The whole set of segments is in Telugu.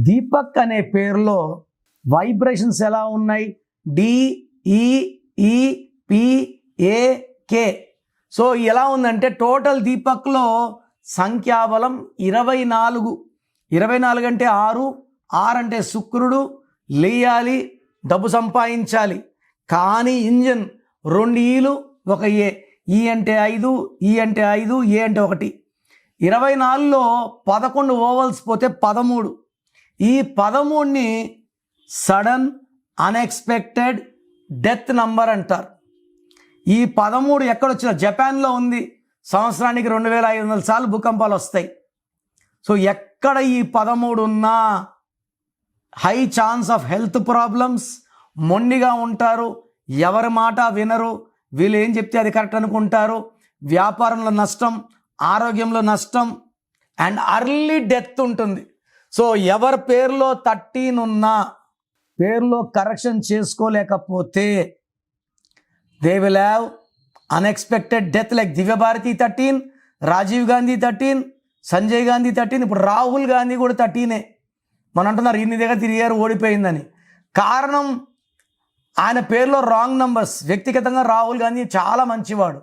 దీపక్ అనే పేరులో వైబ్రేషన్స్ ఎలా ఉన్నాయి? DEEPAK. సో ఎలా ఉందంటే టోటల్ దీపక్లో సంఖ్యాబలం 24. 24 అంటే 6 అంటే శుక్రుడు, లేయాలి, డబ్బు సంపాదించాలి. కానీ ఇంజన్ 2 ఈలు 1 ఏ. ఈ అంటే 5, ఈ అంటే 5, ఏ అంటే 1. 24లో 11 ఓవల్స్ పోతే 13. ఈ 13ని సడన్ అన్ఎక్స్పెక్టెడ్ డెత్ నంబర్ అంటారు. ఈ 13 ఎక్కడొచ్చిన? జపాన్లో ఉంది. సంవత్సరానికి 2500 సార్లు భూకంపాలు వస్తాయి. సో ఎక్కడ ఈ 13 ఉన్నా high chance of health problems, మొండిగా ఉంటారు, ఎవరి మాట వినరు, వీళ్ళు ఏం చెప్తే అది కరెక్ట్ అనుకుంటారు, వ్యాపారంలో నష్టం, ఆరోగ్యంలో నష్టం అండ్ అర్లీ డెత్ ఉంటుంది. సో ఎవరి పేరులో 13 ఉన్నా పేరులో కరెక్షన్ చేసుకోలేకపోతే they will have unexpected death. Like Divya Bharti 13, Rajiv Gandhi 13, Sanjay Gandhi 13, ఇప్పుడు రాహుల్ గాంధీ కూడా 13. మనం అంటున్నారు ఇన్ని దగ్గర తిరిగారు ఓడిపోయిందని. కారణం ఆయన పేరులో రాంగ్ నంబర్స్. వ్యక్తిగతంగా రాహుల్ గాంధీ చాలా మంచివాడు.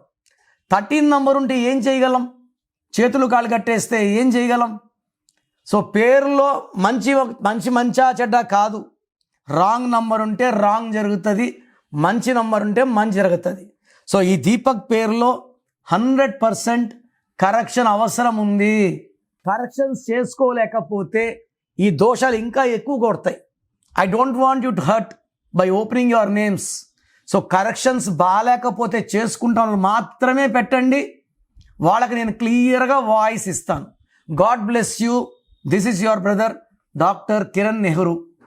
13 నంబర్ ఉంటే ఏం చేయగలం? చేతులు కాళ్ళు కట్టేస్తే ఏం చేయగలం? సో పేరులో మంచా చెడ్డ కాదు. రాంగ్ నంబర్ ఉంటే రాంగ్ జరుగుతుంది, మంచి నంబర్ ఉంటే మంచి జరుగుతుంది. సో ఈ దీపక్ పేరులో 100% కరెక్షన్ అవసరం ఉంది. కరెక్షన్స్ చేసుకోలేకపోతే ఈ దోషాలు ఇంకా ఎక్కువ కొడతాయి. I don't want you to hurt by opening your names. So corrections బాగాలేకపోతే చేసుకుంటాను మాత్రమే పెట్టండి. వాళ్ళకి నేను క్లియర్గా వాయిస్ ఇస్తాను. God bless you. This is your brother doctor Kiran Nehru.